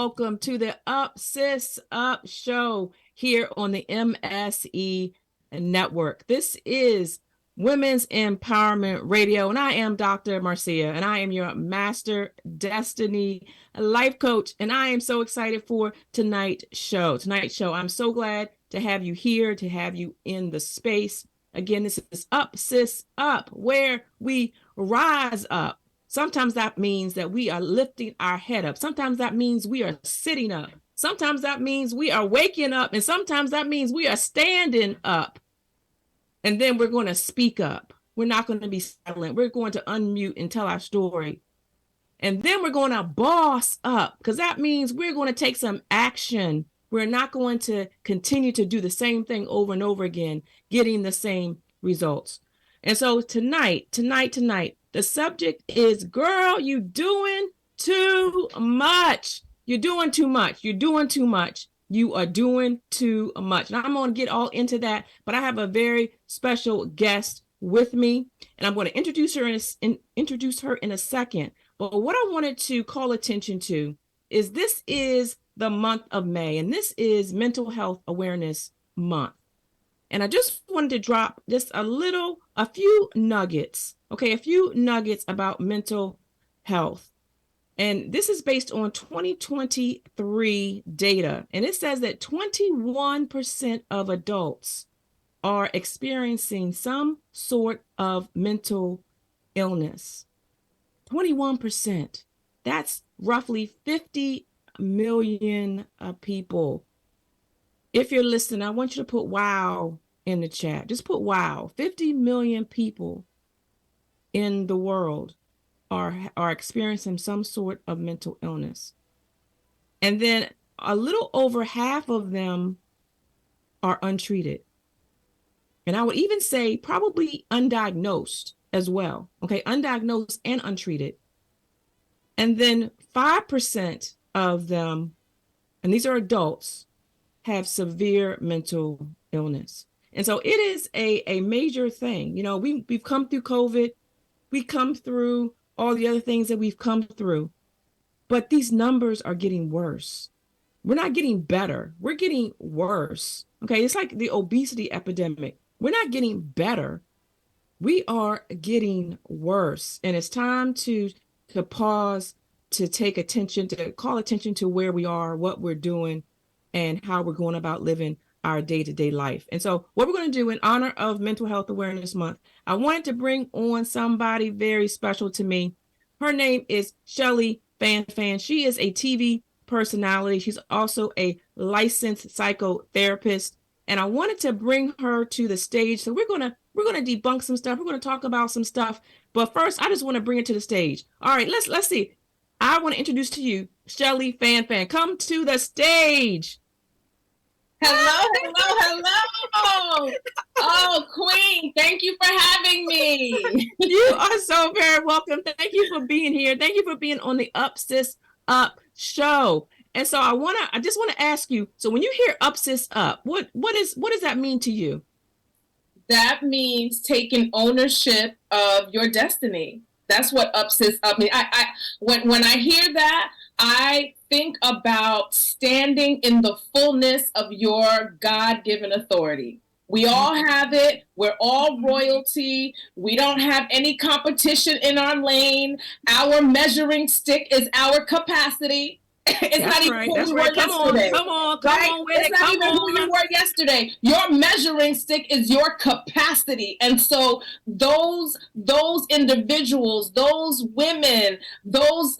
welcome to the Up Sis Up Show here on the MSE Network. This is Women's Empowerment Radio, and I am Dr. Marcea, and I am your Master Destiny Life Coach, and I am so excited for tonight's show. I'm so glad to have you here, to have you in the space. Again, this is Up Sis Up, where we rise up. Sometimes that means that we are lifting our head up. Sometimes that means we are sitting up. Sometimes that means we are waking up. And sometimes that means we are standing up. And then we're going to speak up. We're not going to be silent. We're going to unmute and tell our story. And then we're going to boss up, because that means we're going to take some action. We're not going to continue to do the same thing over and over again, getting the same results. And so tonight, the subject is, girl, you doing too much. You're doing too much. You're doing too much. You are doing too much. Now, I'm going to get all into that, but I have a very special guest with me, and I'm going to introduce her in a second. But what I wanted to call attention to is this is the month of May, and this is Mental Health Awareness Month. And I just wanted to drop just a few nuggets, a few nuggets about mental health. And this is based on 2023 data. And it says that 21% of adults are experiencing some sort of mental illness. 21%. That's roughly 50 million people. If you're listening, I want you to put wow in the chat. Just put wow. 50 million people in the world are experiencing some sort of mental illness. And then a little over half of them are untreated. And I would even say probably undiagnosed as well. Undiagnosed and untreated. And then 5% of them, and these are adults, have severe mental illness. And so it is a major thing. We've come through COVID. We come through all the other things that we've come through. But these numbers are getting worse. We're not getting better. We're getting worse. It's like the obesity epidemic. We're not getting better. We are getting worse. And it's time to pause, to take attention, to call attention to where we are, what we're doing, and how we're going about living our day-to-day life. And so what we're going to do in honor of Mental Health Awareness Month, I wanted to bring on somebody very special to me. Her name is Shelly Fan. She is a TV personality. She's also a licensed psychotherapist. And I wanted to bring her to the stage. So we're going to debunk some stuff. We're going to talk about some stuff. But first, I just want to bring her to the stage. All right, let's see. I want to introduce to you Shelly Fan. Come to the stage. Hello. Oh, Queen, thank you for having me. You are so very welcome. Thank you for being here. Thank you for being on the Up Sis Up Show. And so I just want to ask you, so when you hear Up Sis Up, what does that mean to you? That means taking ownership of your destiny. That's what Up Sis Up means. When I hear that, I think about standing in the fullness of your God-given authority. We all have it. We're all royalty. We don't have any competition in our lane. Our measuring stick is our capacity. It's That's not even right. who That's you right. were yesterday. Come on with it's it. not even who you were yesterday. Your measuring stick is your capacity. And so those individuals, those women, those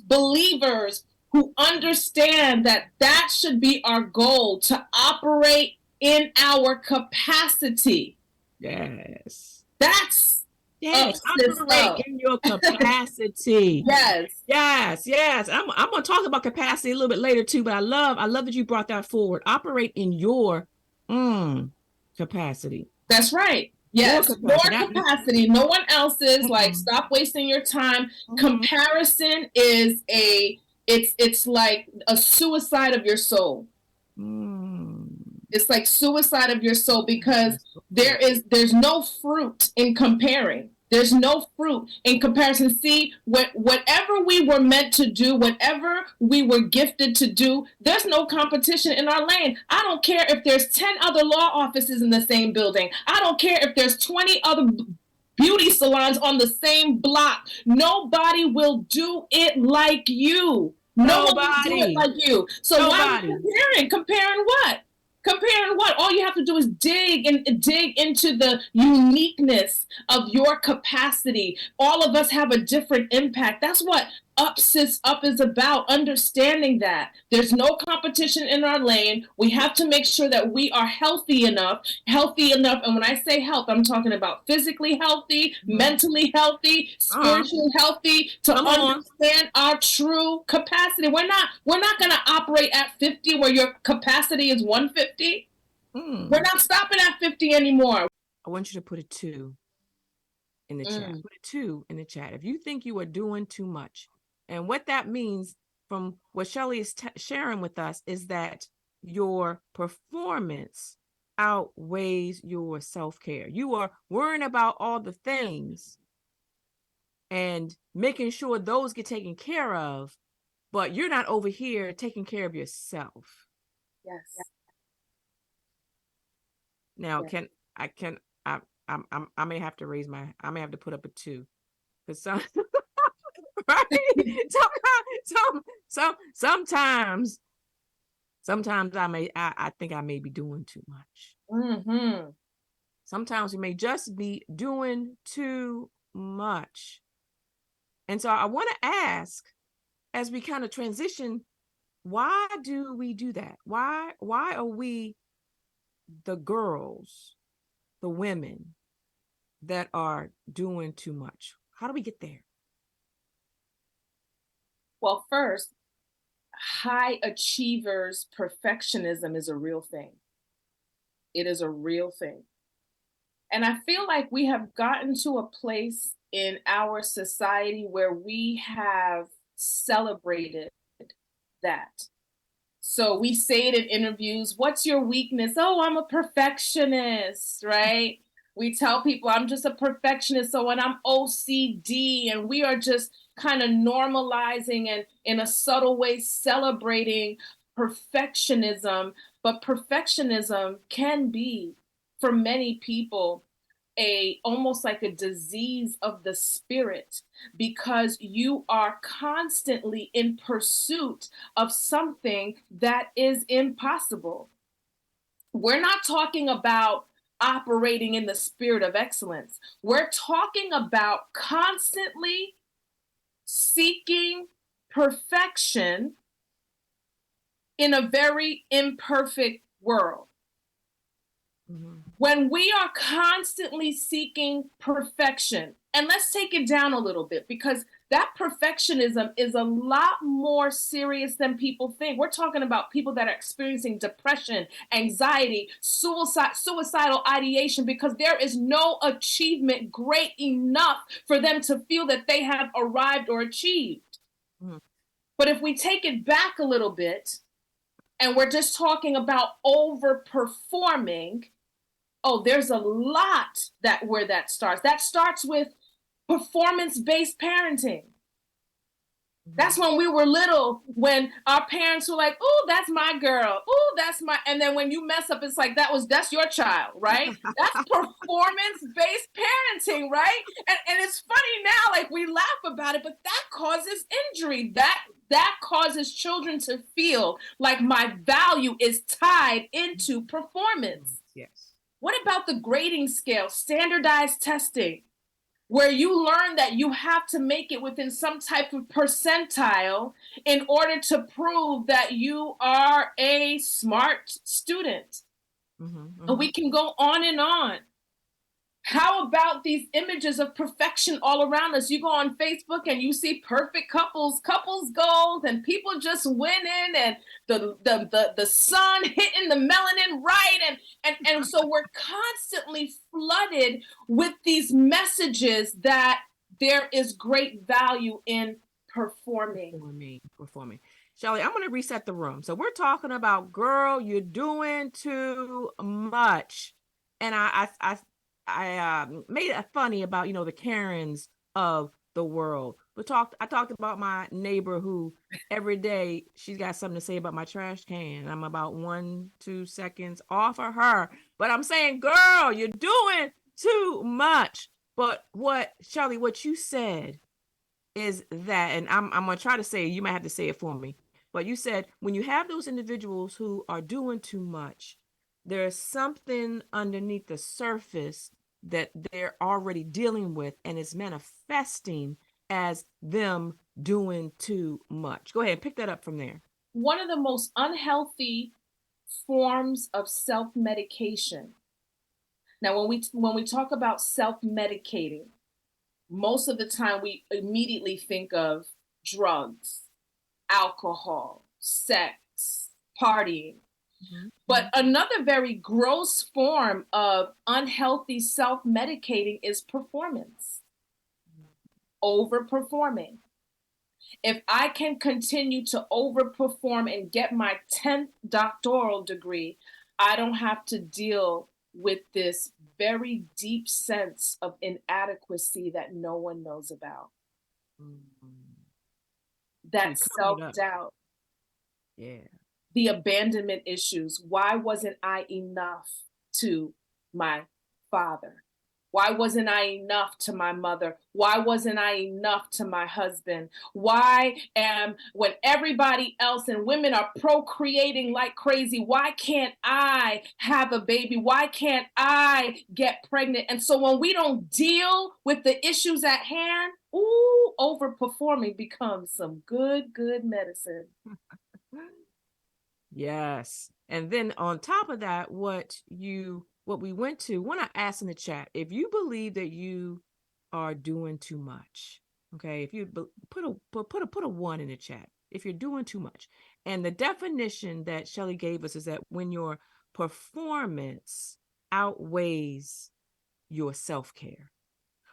believers who understand that should be our goal, to operate in our capacity. Yes. Yes, operate in your capacity. Yes. I'm going to talk about capacity a little bit later too, but I love that you brought that forward. Operate in your capacity. That's right. Yes, your capacity. No one else's. Like, stop wasting your time. Comparison is it's like a suicide of your soul. It's like suicide of your soul, because there's no fruit in comparing. There's no fruit in comparison. See, whatever we were meant to do, whatever we were gifted to do, there's no competition in our lane. I don't care if there's 10 other law offices in the same building. I don't care if there's 20 other beauty salons on the same block. Nobody will do it like you. No one will do it like you. So why are we comparing? Comparing what? Comparing what? All you have to do is dig into the uniqueness of your capacity. All of us have a different impact. That's what Up Sis Up is about, understanding that there's no competition in our lane. We have to make sure that we are healthy enough. And when I say health, I'm talking about physically healthy, mentally healthy, spiritually healthy, to understand our true capacity. We're not going to operate at 50 where your capacity is 150. We're not stopping at 50 anymore. I want you to put a 2 in the chat. Put a 2 in the chat. If you think you are doing too much. And what that means, from what Shelly is sharing with us, is that your performance outweighs your self-care. You are worrying about all the things and making sure those get taken care of, but you're not over here taking care of yourself. Yes. Now, I may have to I may have to put up a 2, because some right. Sometimes I think I may be doing too much. Sometimes we may just be doing too much. And so I want to ask, as we kind of transition, why do we do that? Why are we the girls, the women that are doing too much? How do we get there? Well, first, high achievers' perfectionism is a real thing. It is a real thing. And I feel like we have gotten to a place in our society where we have celebrated that. So we say it in interviews, what's your weakness? Oh, I'm a perfectionist, right? We tell people I'm just a perfectionist, so when I'm OCD, and we are just kind of normalizing and in a subtle way celebrating perfectionism. But perfectionism can be, for many people, almost like a disease of the spirit, because you are constantly in pursuit of something that is impossible. We're not talking about operating in the spirit of excellence. We're talking about constantly seeking perfection in a very imperfect world. When we are constantly seeking perfection, and let's take it down a little bit, because that perfectionism is a lot more serious than people think. We're talking about people that are experiencing depression, anxiety, suicidal ideation, because there is no achievement great enough for them to feel that they have arrived or achieved. But if we take it back a little bit, and we're just talking about overperforming, there's a lot where that starts. That starts with performance-based parenting. That's when we were little, when our parents were like, oh, that's my girl. Oh, that's my, and then when you mess up, it's like, that's your child, right? That's performance-based parenting, right? And it's funny now, like we laugh about it, but that causes injury. That causes children to feel like my value is tied into performance. Yes. What about the grading scale, standardized testing, where you learn that you have to make it within some type of percentile in order to prove that you are a smart student? And we can go on and on. How about these images of perfection all around us? You go on Facebook and you see perfect couples goals, and people just winning, and the sun hitting the melanin right, and so we're constantly flooded with these messages that there is great value in performing. Shelly, I'm going to reset the room. So we're talking about, girl, you're doing too much. And made it funny about, the Karens of the world. I talked about my neighbor who every day she's got something to say about my trash can. I'm about 1-2 seconds off of her, but I'm saying, girl, you're doing too much. But Shelly, what you said is that, and I'm gonna try to say, you might have to say it for me, but you said when you have those individuals who are doing too much, there's something underneath the surface that they're already dealing with, and it's manifesting as them doing too much. Go ahead and pick that up from there. One of the most unhealthy forms of self-medication. Now, when we talk about self-medicating, most of the time we immediately think of drugs, alcohol, sex, partying. Mm-hmm. But another very gross form of unhealthy self-medicating is performance. Overperforming. If I can continue to overperform and get my 10th doctoral degree, I don't have to deal with this very deep sense of inadequacy that no one knows about. Mm-hmm. That self-doubt. Yeah. The abandonment issues. Why wasn't I enough to my father? Why wasn't I enough to my mother? Why wasn't I enough to my husband? When everybody else and women are procreating like crazy, why can't I have a baby? Why can't I get pregnant? And so when we don't deal with the issues at hand, overperforming becomes some good medicine. Yes. And then on top of that, what we went to, when I asked in the chat, if you believe that you are doing too much, okay, if you put a 1 in the chat, if you're doing too much. And the definition that Shelly gave us is that when your performance outweighs your self-care,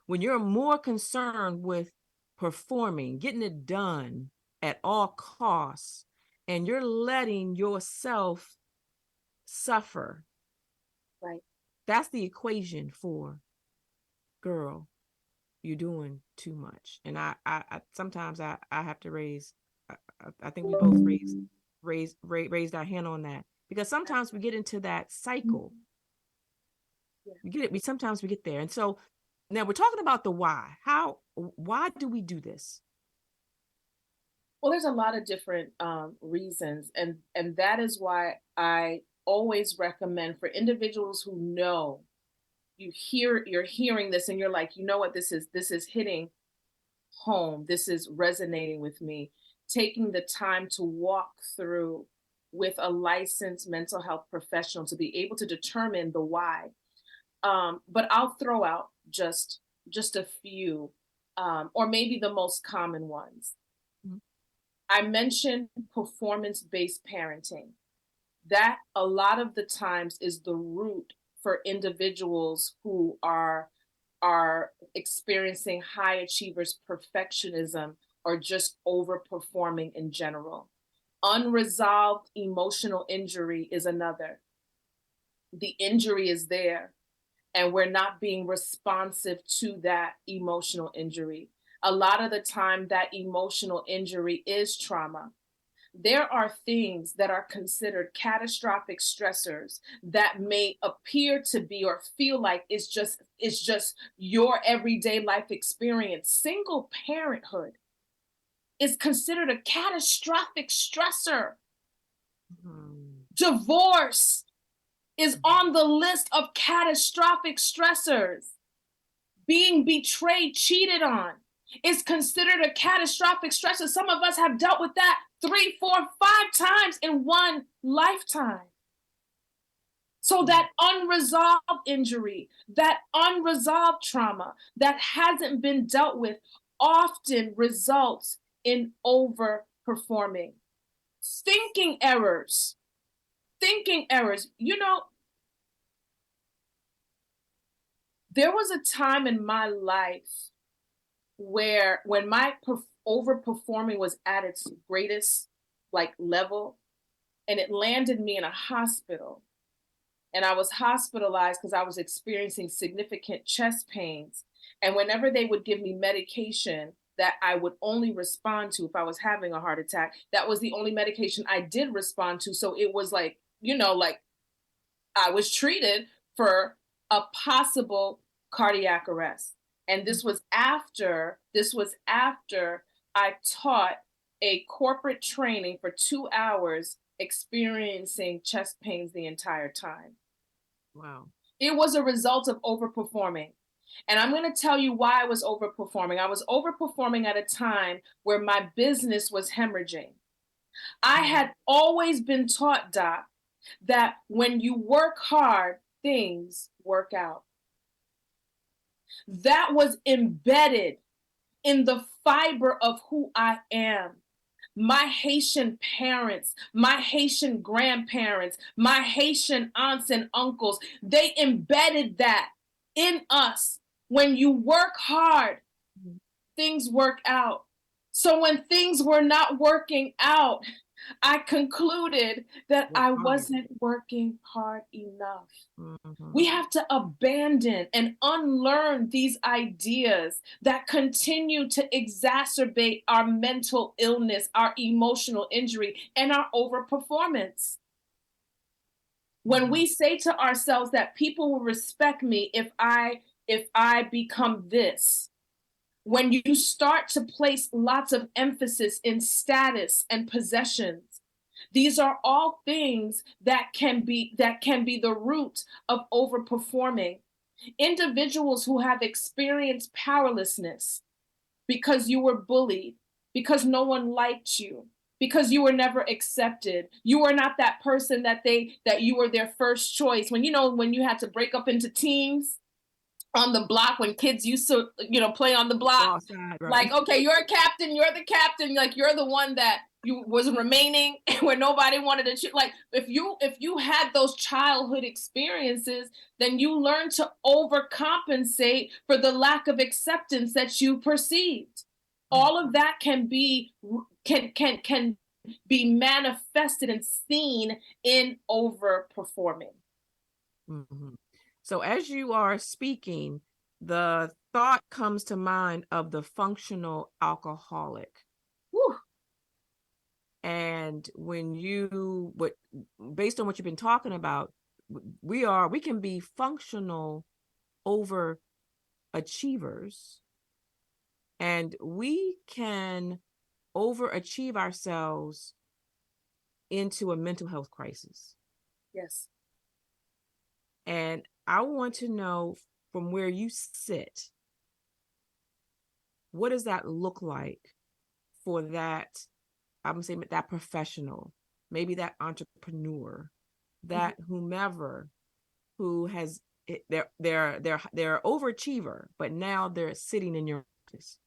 when you're more concerned with performing, getting it done at all costs, and you're letting yourself suffer. Right. That's the equation for, girl, you're doing too much. And I sometimes I have to raise, I think we both raised our hand on that, because sometimes we get into that cycle. Yeah. Sometimes we get there. And so now we're talking about the why. Why do we do this? Well, there's a lot of different reasons, and that is why I always recommend for individuals who know you're hearing this and you're like, you know what, this is hitting home, this is resonating with me, taking the time to walk through with a licensed mental health professional to be able to determine the why. But I'll throw out just a few, or maybe the most common ones. I mentioned performance-based parenting. That a lot of the times is the root for individuals who are experiencing high achievers perfectionism or just overperforming in general. Unresolved emotional injury is another. The injury is there, and we're not being responsive to that emotional injury. A lot of the time, that emotional injury is trauma. There are things that are considered catastrophic stressors that may appear to be or feel like it's just your everyday life experience. Single parenthood is considered a catastrophic stressor. Mm-hmm. Divorce is on the list of catastrophic stressors. Being betrayed, cheated on, is considered a catastrophic stressor. Some of us have dealt with that 3, 4, 5 times in one lifetime. So that unresolved injury, that unresolved trauma that hasn't been dealt with often results in overperforming. Thinking errors. You know, there was a time in my life where when my overperforming was at its greatest level, and it landed me in a hospital. and I was hospitalized because I was experiencing significant chest pains. And whenever they would give me medication that I would only respond to if I was having a heart attack, that was the only medication I did respond to. So it was like, like I was treated for a possible cardiac arrest. And this was after I taught a corporate training for 2 hours, experiencing chest pains the entire time. Wow. It was a result of overperforming. And I'm going to tell you why I was overperforming. I was overperforming at a time where my business was hemorrhaging. I had always been taught, Doc, that when you work hard, things work out. That was embedded in the fiber of who I am. My Haitian parents, my Haitian grandparents, my Haitian aunts and uncles, they embedded that in us. When you work hard, things work out. So when things were not working out, I concluded that I wasn't working hard enough. Mm-hmm. We have to abandon and unlearn these ideas that continue to exacerbate our mental illness, our emotional injury, and our overperformance. When we say to ourselves that people will respect me if I become this, when you start to place lots of emphasis in status and possessions, these are all things that can be the root of overperforming. Individuals who have experienced powerlessness because you were bullied, because no one liked you, because you were never accepted. You were not that person that you were their first choice. When you had to break up into teams on the block, when kids used to play on the block, Side, right. like, okay, you're a captain, you're the captain, like you're the one that you was remaining where nobody wanted to choose. Like if you had those childhood experiences, then you learn to overcompensate for the lack of acceptance that you perceived. All of that can be manifested and seen in overperforming. Mm-hmm. So as you are speaking, the thought comes to mind of the functional alcoholic. Whew. And based on what you've been talking about, we can be functional overachievers, and we can overachieve ourselves into a mental health crisis. Yes. And I want to know, from where you sit, what does that look like for that, I'm saying, that professional, maybe that entrepreneur, that whomever who has they're overachiever, but now they're sitting in your office.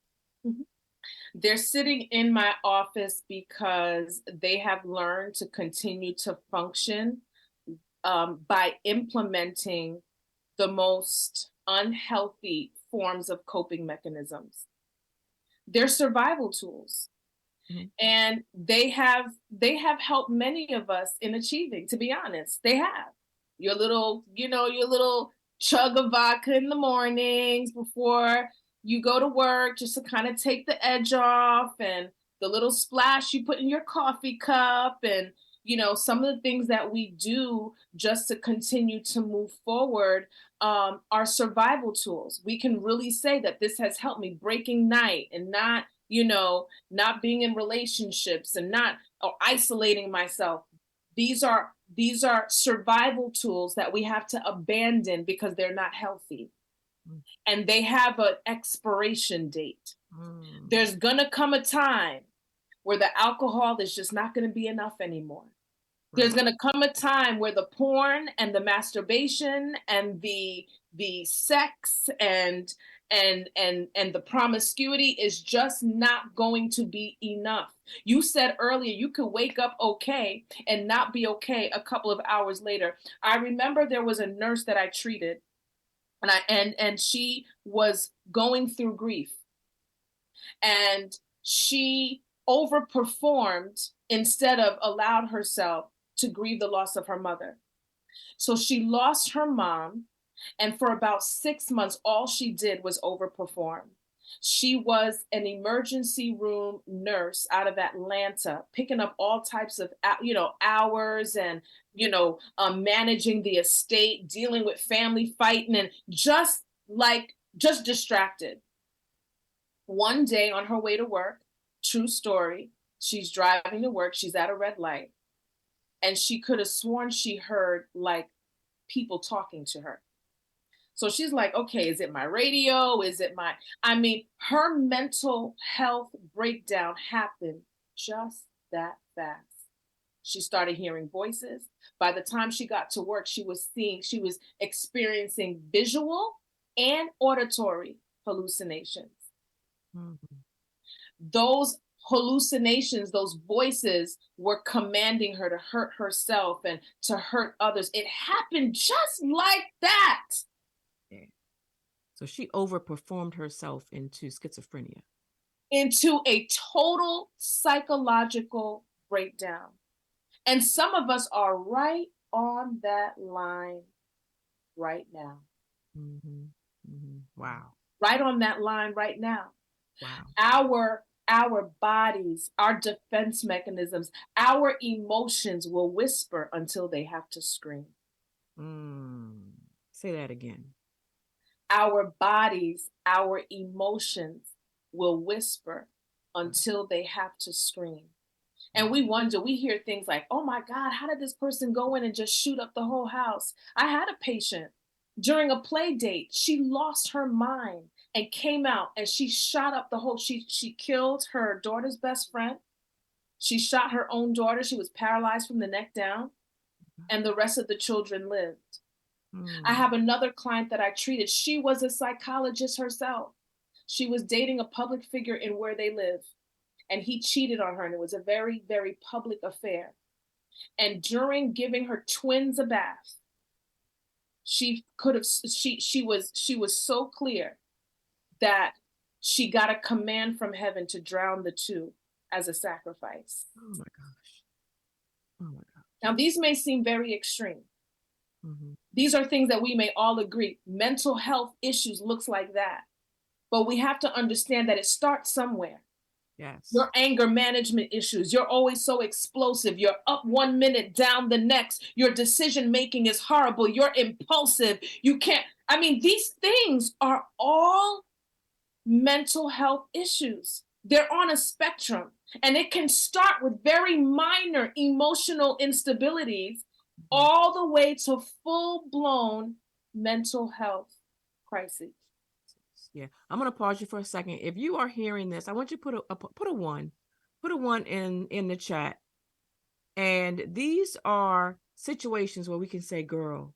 They're sitting in my office because they have learned to continue to function by implementing the most unhealthy forms of coping mechanisms. They're survival tools. Mm-hmm. And they have helped many of us in achieving, to be honest. They have. Your little chug of vodka in the mornings before you go to work, just to kind of take the edge off, and the little splash you put in your coffee cup, and some of the things that we do just to continue to move forward are survival tools. We can really say that this has helped me, breaking night and not being in relationships and not isolating myself. These are survival tools that we have to abandon because they're not healthy. And they have an expiration date. There's gonna come a time where the alcohol is just not gonna be enough anymore. There's gonna come a time where the porn and the masturbation and the sex and the promiscuity is just not going to be enough. You said earlier you could wake up okay and not be okay a couple of hours later. I remember there was a nurse that I treated, and she was going through grief, and she overperformed instead of allowed herself to grieve the loss of her mother. So she lost her mom. And for about 6 months, all she did was overperform. She was an emergency room nurse out of Atlanta, picking up all types of, hours and, managing the estate, dealing with family fighting, and just distracted. One day on her way to work, true story, she's driving to work, she's at a red light, and she could have sworn she heard like people talking to her. So she's like, okay, is it my radio? Her mental health breakdown happened just that fast. She started hearing voices. By the time she got to work, she was experiencing visual and auditory hallucinations. Mm-hmm. Those hallucinations, those voices were commanding her to hurt herself and to hurt others. It happened just like that. So she overperformed herself into schizophrenia. Into a total psychological breakdown. And some of us are right on that line right now. Mm-hmm. Mm-hmm. Wow. Right on that line right now. Wow. Our bodies, our defense mechanisms, our emotions will whisper until they have to scream. Say that again. Our bodies, our emotions will whisper until they have to scream. And we hear things like, oh my God, how did this person go in and just shoot up the whole house? I had a patient during a play date. She lost her mind and came out and she shot up the whole, she killed her daughter's best friend. She shot her own daughter. She was paralyzed from the neck down, and the rest of the children lived. I have another client that I treated. She was a psychologist herself. She was dating a public figure in where they live, and he cheated on her, and it was a very, very public affair. And during giving her twins a bath, she was so clear that she got a command from heaven to drown the two as a sacrifice. Oh my gosh. Oh my God. Now, these may seem very extreme. Mm-hmm. These are things that we may all agree. Mental health issues looks like that. But we have to understand that it starts somewhere. Yes. Your anger management issues. You're always so explosive. You're up 1 minute, down the next. Your decision making is horrible. You're impulsive. You can't. These things are all mental health issues. They're on a spectrum. And it can start with very minor emotional instabilities all the way to full-blown mental health crises. Yeah, I'm going to pause you for a second. If you are hearing this, I want you to put a one in the chat. And these are situations where we can say, girl,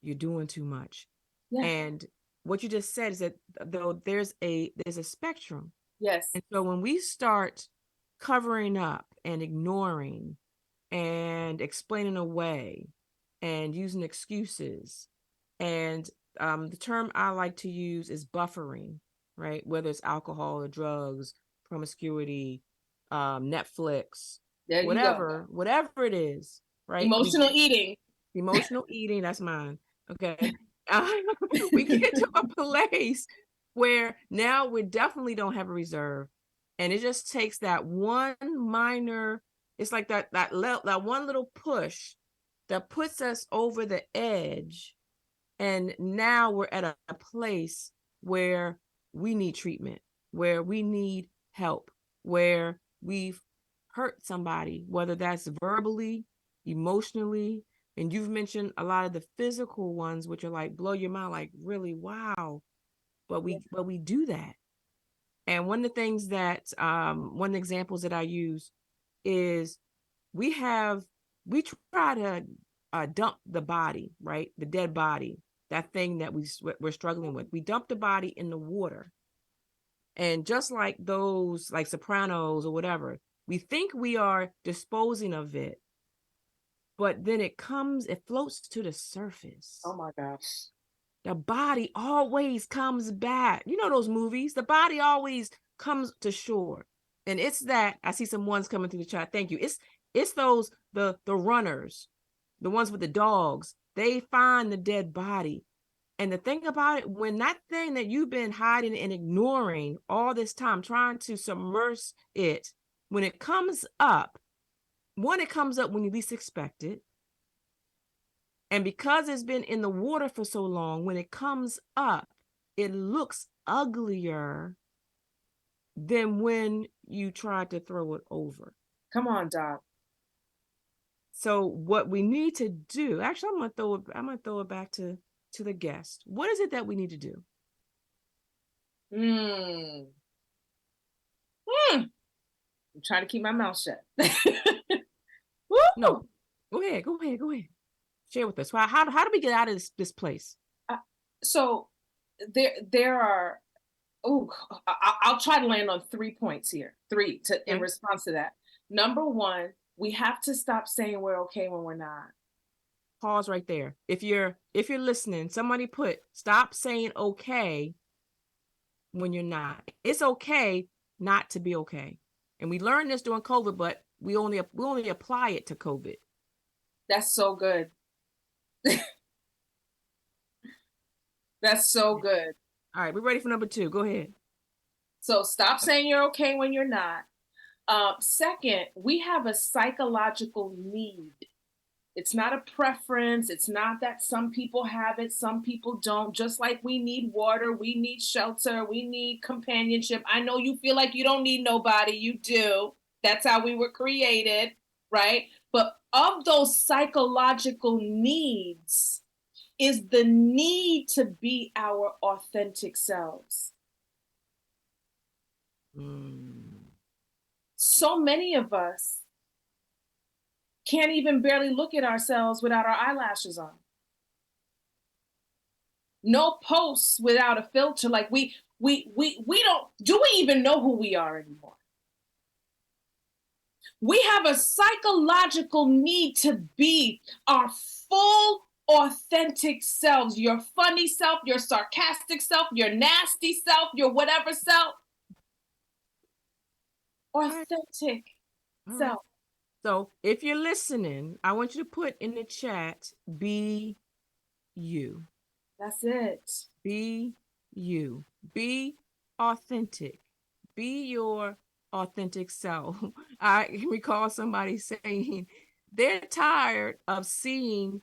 you're doing too much. Yeah. And what you just said is that though there's a spectrum. Yes. And so when we start covering up and ignoring and explaining away and using excuses, and the term I like to use is buffering, right? Whether it's alcohol or drugs, promiscuity, Netflix, whatever it is, right? Emotional eating, that's mine. Okay. We get to a place where now we definitely don't have a reserve. And it just takes that one minor, it's like that one little push that puts us over the edge. And now we're at a place where we need treatment, where we need help, where we've hurt somebody, whether that's verbally, emotionally. And you've mentioned a lot of the physical ones, which are like blow your mind, like really, wow. But we do that. And one of the things that one of the examples that I use is we try to dump the body, right? The dead body, that thing that we're struggling with. We dump the body in the water. And just like those, like Sopranos or whatever, we think we are disposing of it, but then it floats to the surface. Oh my gosh. The body always comes back. You know those movies, the body always comes to shore. And it's that, I see some ones coming through the chat. Thank you. It's those, the runners the ones with the dogs, they find the dead body. And the thing about it, when that thing that you've been hiding and ignoring all this time, trying to submerge it, when it comes up, one, it comes up when you least expect it. And because it's been in the water for so long, when it comes up, it looks uglier than when you tried to throw it over. Come on, Doc. So what we need to do, actually, I'm gonna throw it back to the guest. What is it that we need to do? I'm trying to keep my mouth shut. No, go ahead. Share with us. How do we get out of this place? So there are, I'll try to land on 3 points here. In response to that. Number one, we have to stop saying we're okay when we're not. Pause right there. If you're listening, somebody put, stop saying okay when you're not. It's okay not to be okay. And we learned this during COVID, but we only apply it to COVID. That's so good. That's so good. All right, we're ready for number 2. Go ahead. So stop saying you're okay when you're not. Second, we have a psychological need. It's not a preference. It's not that some people have it, some people don't. Just like we need water, we need shelter, we need companionship. I know you feel like you don't need nobody. You do. That's how we were created, right? But of those psychological needs is the need to be our authentic selves. So many of us can't even barely look at ourselves without our eyelashes on. No posts without a filter. Like we don't, do we even know who we are anymore? We have a psychological need to be our full authentic selves, your funny self, your sarcastic self, your nasty self, your whatever self. Authentic self. So if you're listening, I want you to put in the chat, be you. That's it. Be you. Be authentic. Be your authentic self. I recall somebody saying they're tired of seeing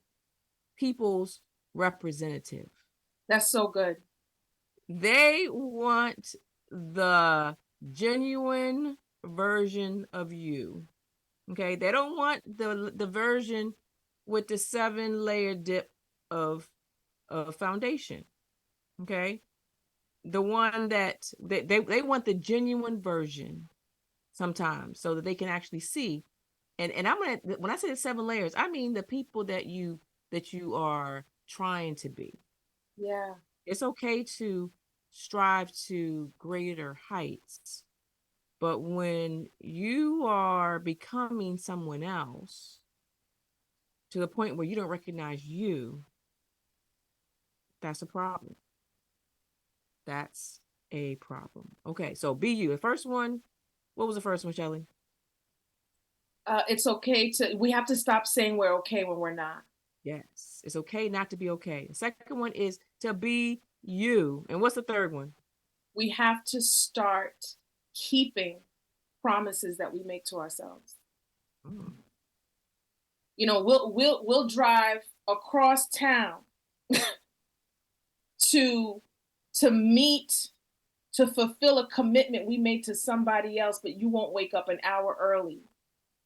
people's representative. That's so good. They want the genuine version of you. Okay, they don't want the version with the 7-layer dip of foundation. Okay, the one that they want the genuine version sometimes, so that they can actually see. And I'm gonna, when I say the 7 layers, I mean the people that you are trying to be. Yeah, it's okay to strive to greater heights. But when you are becoming someone else to the point where you don't recognize you, that's a problem. That's a problem. Okay, so be you. The first one, what was the first one, Shelly? It's okay we have to stop saying we're okay when we're not. Yes, it's okay not to be okay. The second one is to be you. And what's the third one? We have to start keeping promises that we make to ourselves. You know, we'll drive across town to fulfill a commitment we made to somebody else, but you won't wake up an hour early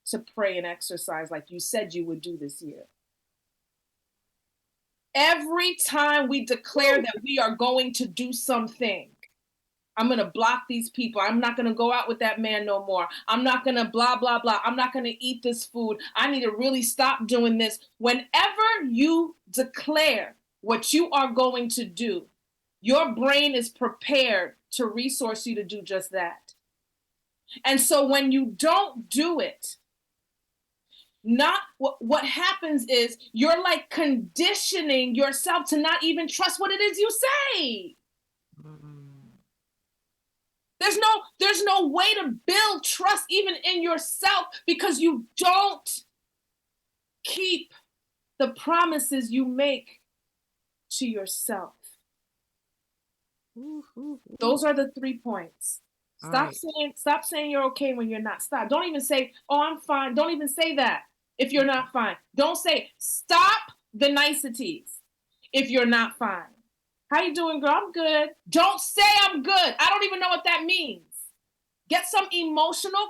to pray and exercise like you said you would do this year. Every time we declare that we are going to do something, I'm going to block these people. I'm not going to go out with that man no more. I'm not going to blah, blah, blah. I'm not going to eat this food. I need to really stop doing this. Whenever you declare what you are going to do, your brain is prepared to resource you to do just that. And so when you don't do it, not what happens is you're like conditioning yourself to not even trust what it is you say. There's no way to build trust even in yourself because you don't keep the promises you make to yourself. Ooh, ooh, ooh. Those are the 3 points. Right. Stop saying you're okay when you're not. Stop. Don't even say, oh, I'm fine. Don't even say that if you're not fine. Don't say, stop the niceties if you're not fine. How you doing, girl? I'm good. Don't say I'm good. I don't even know what that means. Get some emotional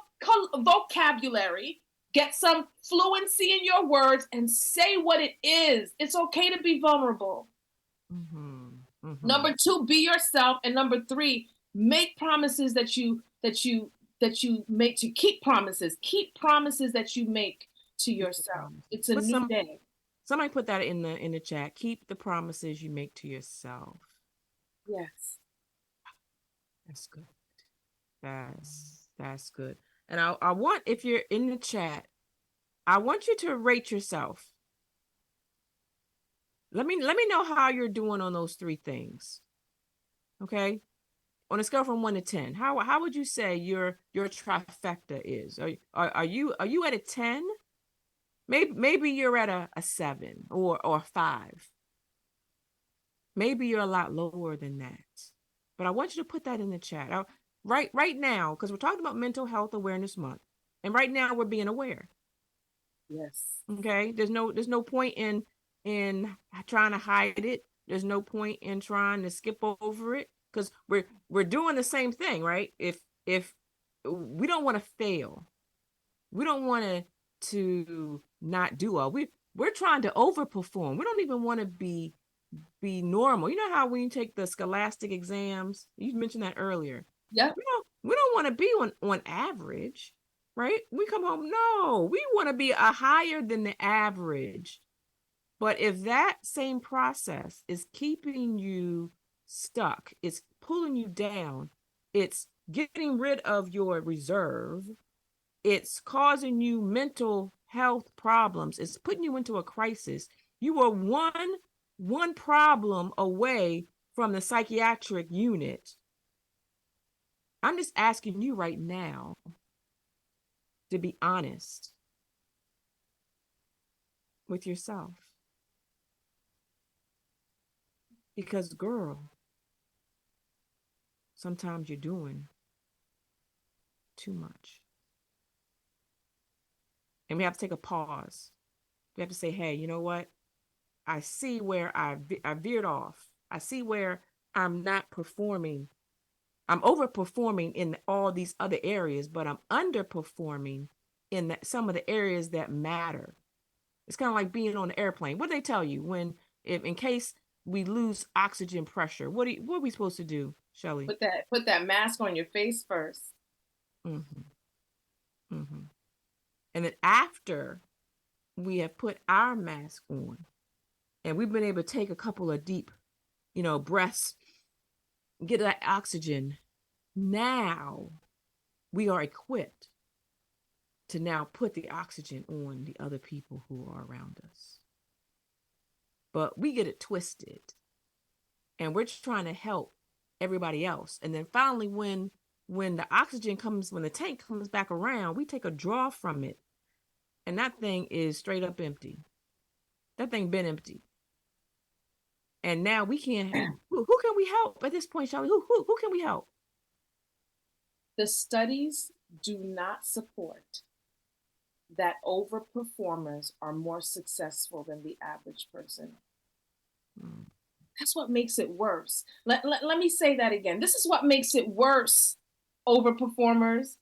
vocabulary. Get some fluency in your words and say what it is. It's okay to be vulnerable. Mm-hmm. Mm-hmm. Number 2, be yourself. And number 3, make promises that you make to keep promises. Keep promises that you make to yourself. It's a new day. Somebody put that in the chat. Keep the promises you make to yourself. Yes. That's good. That's good. And I want, if you're in the chat, I want you to rate yourself. Let me know how you're doing on those 3 things. Okay? On a scale from 1 to 10, how would you say your trifecta is? Are you at a 10? Maybe you're at a 7 or 5. Maybe you're a lot lower than that. But I want you to put that in the chat. Right now, because we're talking about Mental Health Awareness Month. And right now we're being aware. Yes. Okay. There's no point in trying to hide it. There's no point in trying to skip over it, because we're doing the same thing, right? If we don't want to fail, we don't want to not do well. We're trying to overperform. We don't even want to be normal. You know how when you take the scholastic exams, you mentioned that earlier. Yeah. We don't want to be on average, right? We come home, no, we want to be a higher than the average. But if that same process is keeping you stuck, it's pulling you down, it's getting rid of your reserve, it's causing you mental health problems, it's putting you into a crisis, you are one problem away from the psychiatric unit. I'm just asking you right now to be honest with yourself. Because, girl, sometimes you're doing too much. And we have to take a pause. We have to say, hey, you know what? I see where I veered off. I see where I'm not performing. I'm overperforming in all these other areas, but I'm underperforming in some of the areas that matter. It's kind of like being on an airplane. What do they tell you when, in case we lose oxygen pressure? What are we supposed to do, Shelly? Put that mask on your face first. Mm-hmm. Mm-hmm. And then after we have put our mask on, and we've been able to take a couple of deep, breaths, get that oxygen, now we are equipped to now put the oxygen on the other people who are around us. But we get it twisted, and we're just trying to help everybody else. And then finally, when the oxygen comes, when the tank comes back around, we take a draw from it, and that thing is straight up empty. That thing been empty. And now we can't. Who can we help at this point, Shelly? Who can we help? The studies do not support that overperformers are more successful than the average person. That's what makes it worse. Let me say that again. This is what makes it worse, overperformers.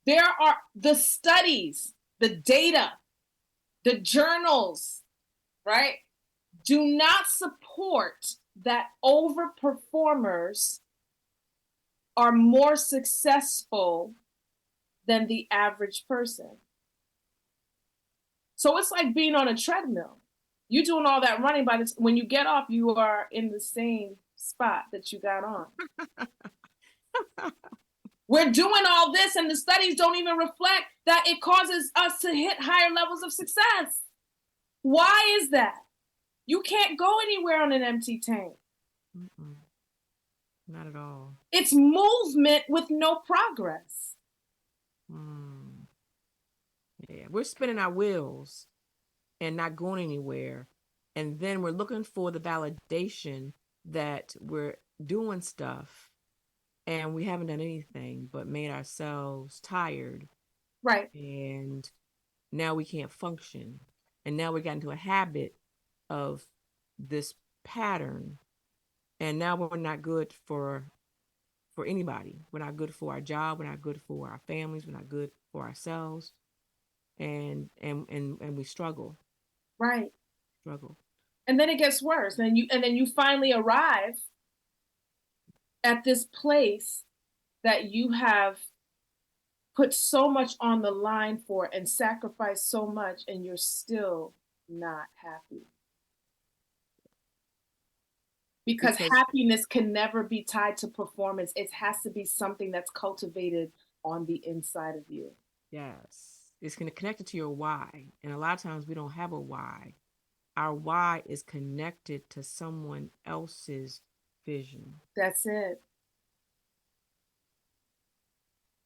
There are the studies, the data, the journals, right, do not support that overperformers are more successful than the average person. So it's like being on a treadmill. You're doing all that running, when you get off, you are in the same spot that you got on. We're doing all this, and the studies don't even reflect that it causes us to hit higher levels of success. Why is that? You can't go anywhere on an empty tank. Mm-mm. Not at all. It's movement with no progress. Yeah, we're spinning our wheels. and not going anywhere. And then we're looking for the validation that we're doing stuff and we haven't done anything but made ourselves tired. Right. And now we can't function. And now we got into a habit of this pattern. And now we're not good for anybody. We're not good for our job. We're not good for our families. We're not good for ourselves. And we Right. struggle. And then it gets worse. And then you finally arrive at this place that you have put so much on the line for and sacrificed so much, and you're still not happy. Because Because happiness can never be tied to performance. It has to be something that's cultivated on the inside of you. yes, it's going to connect it to your why. And a lot of times we don't have a why. Our why is connected to someone else's vision. That's it.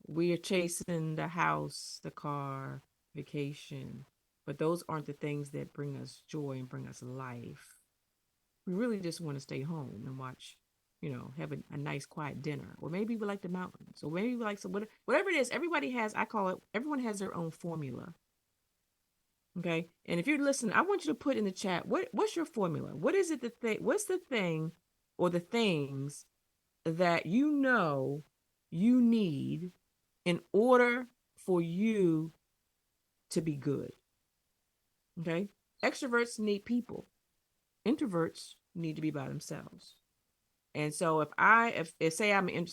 We are chasing the house, the car, vacation, but those aren't the things that bring us joy and bring us life. We really just want to stay home and watch, have a nice quiet dinner. Or maybe we like the mountains. Or maybe we like whatever it is, everybody has, I call it, everyone has their own formula. Okay. And if you're listening, I want you to put in the chat, what's your formula? What is it what's the thing or the things that you need in order for you to be good? Okay. Extroverts need people. Introverts need to be by themselves. And so if say I'm an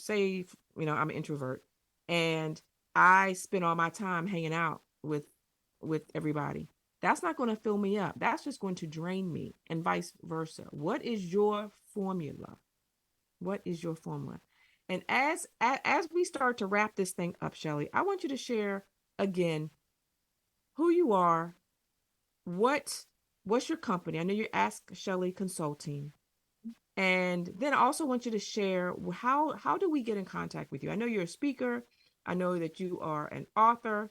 introvert and I spend all my time hanging out with everybody, that's not going to fill me up. That's just going to drain me, and vice versa. What is your formula? What is your formula? And as we start to wrap this thing up, Shelly, I want you to share again who you are, what's your company. I know you Ask Shelly Consulting. And then I also want you to share how do we get in contact with you? I know you're a speaker. I know that you are an author.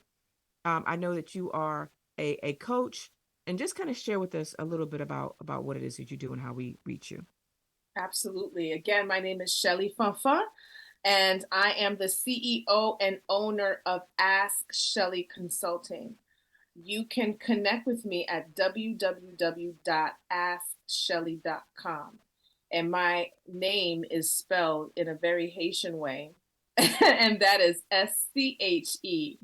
I know that you are a coach. And just kind of share with us a little bit about what it is that you do and how we reach you. Absolutely. Again, my name is Shelly Fanfan, and I am the CEO and owner of Ask Shelly Consulting. You can connect with me at www.askshelly.com. And my name is spelled in a very Haitian way, and that is SCHELLIE.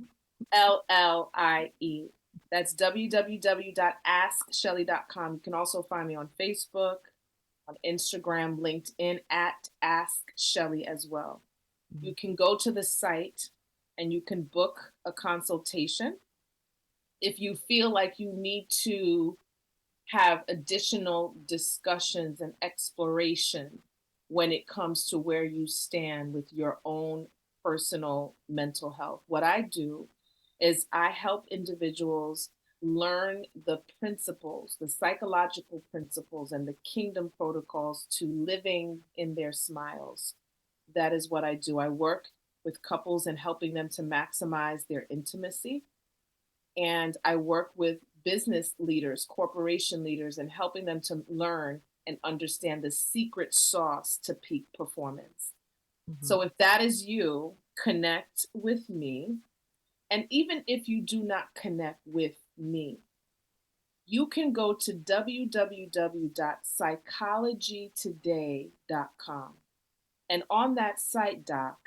That's www.askshelly.com. You can also find me on Facebook, on Instagram, LinkedIn at Ask Shelly as well. Mm-hmm. You can go to the site and you can book a consultation. If you feel like you need to have additional discussions and exploration when it comes to where you stand with your own personal mental health, what I do is I help individuals learn the principles, the psychological principles and the kingdom protocols to living in their smiles. That is what I do. I work with couples and helping them to maximize their intimacy. And I work with business leaders, corporation leaders, and helping them to learn and understand the secret sauce to peak performance. Mm-hmm. So if that is you, connect with me. And even if you do not connect with me, you can go to www.psychologytoday.com. And on that site, Doc,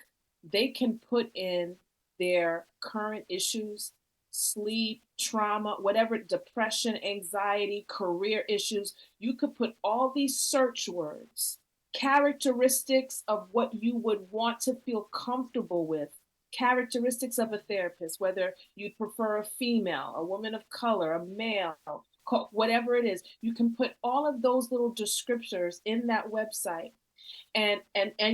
they can put in their current issues, sleep, trauma, whatever, depression, anxiety, career issues. You could put all these search words, characteristics of what you would want to feel comfortable with, characteristics of a therapist, whether you prefer a female, a woman of color, a male, whatever it is. You can put all of those little descriptors in that website and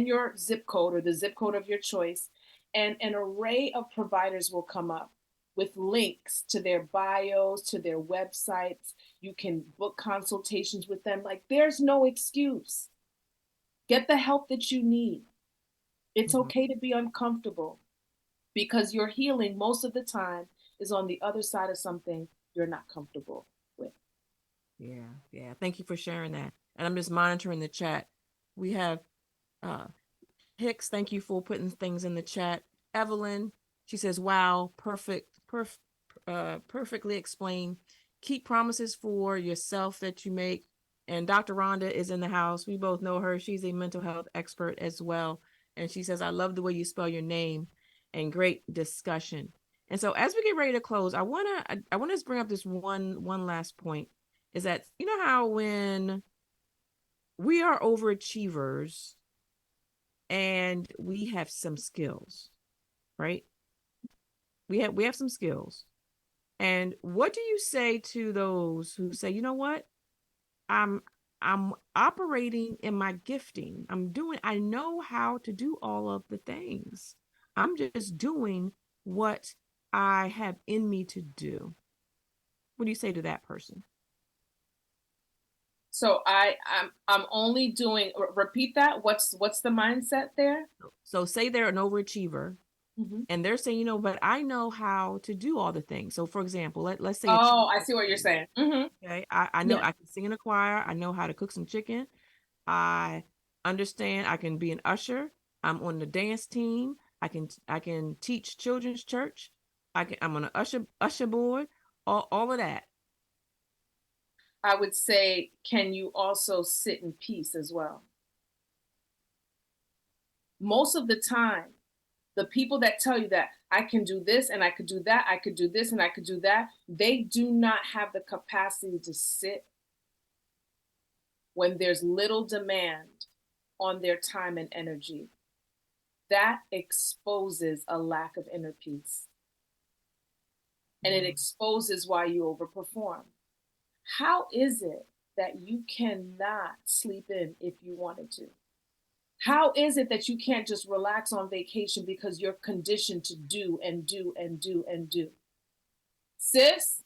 your zip code or the zip code of your choice, and an array of providers will come up with links to their bios, to their websites. You can book consultations with them. Like, there's no excuse. Get the help that you need. It's okay to be uncomfortable, because your healing most of the time is on the other side of something you're not comfortable with. Yeah. Thank you for sharing that. And I'm just monitoring the chat. We have uh Hicks, thank you for putting things in the chat. Evelyn, she says, wow, perfectly explained. Keep promises for yourself that you make. And Dr. Rhonda is in the house. We both know her. She's a mental health expert as well. And she says, I love the way you spell your name, and great discussion. And so as we get ready to close, I wanna just bring up this one last point, is that you know how when we are overachievers and we have some skills, right? We have some skills. And what do you say to those who say, you know what? I'm I'm operating in my gifting. I know how to do all of the things. I'm just doing what I have in me to do. What do you say to that person? So I'm only doing, repeat that. What's the mindset there? So say they're an overachiever, Mm-hmm. and they're saying, but I know how to do all the things. So for example, let's say Oh, I see what you're saying. Mm-hmm. okay, I know Yeah. I can sing in a choir. I know how to cook some chicken. I understand I can be an usher. I'm on the dance team. I can teach children's church. I'm on an usher board. All of that. I would say, can you also sit in peace as well? Most of the time, the people that tell you that I can do this and I could do that, I could do this and I could do that, they do not have the capacity to sit when there's little demand on their time and energy. That exposes a lack of inner peace. And it exposes why you overperform. How is it that you cannot sleep in if you wanted to? How is it that you can't just relax on vacation because you're conditioned to do and do and do and do? Sis,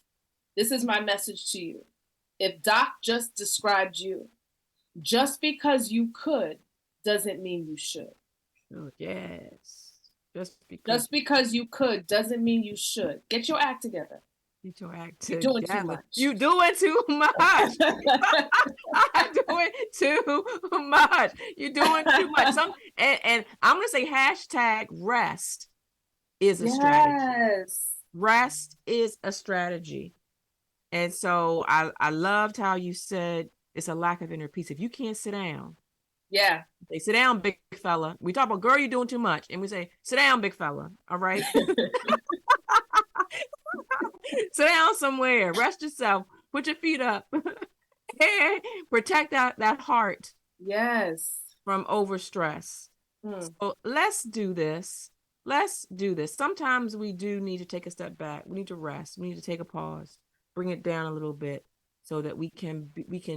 this is my message to you. If Doc just described you, just because you could doesn't mean you should. Oh, yes. Just because you could doesn't mean you should. Get your act together. Get your act You're doing too together. much. You doing too much. I'm doing too much. You're doing too much. And I'm gonna say hashtag rest is a strategy. Yes. Rest is a strategy. And so I loved how you said it's a lack of inner peace. If you can't sit down, Yeah. they sit down, big fella. We talk about, girl, you're doing too much. And we say, sit down, big fella. All right. Sit down somewhere, rest yourself, put your feet up, and protect that heart Yes. from overstress. So let's do this. Let's do this. Sometimes we do need to take a step back. We need to rest. We need to take a pause, bring it down a little bit, so that we can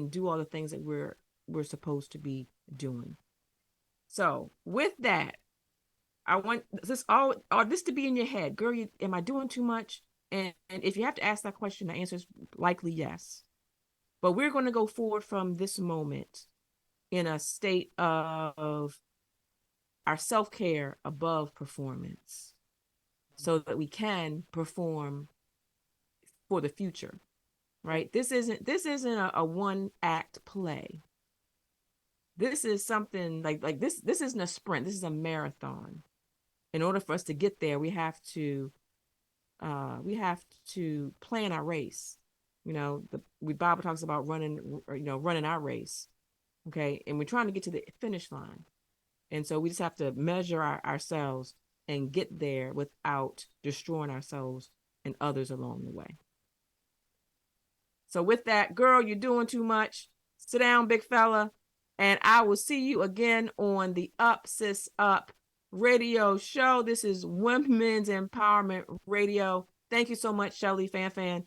do all the things that we're supposed to be doing. So with that, I want this to be in your head, girl. Am I doing too much? And if you have to ask that question, the answer is likely yes. But we're going to go forward from this moment in a state of our self-care above performance, so that we can perform for the future, right? This isn't a one act play. This is something like this isn't a sprint. This is a marathon. In order for us to get there, we have to plan our race. The Bible talks about running our race. Okay. And we're trying to get to the finish line. And so we just have to measure ourselves and get there without destroying ourselves and others along the way. So with that, girl, you're doing too much. Sit down, big fella. And I will see you again on the Up Sis Up radio show. This is Women's Empowerment Radio. Thank you so much, Shelly Fan.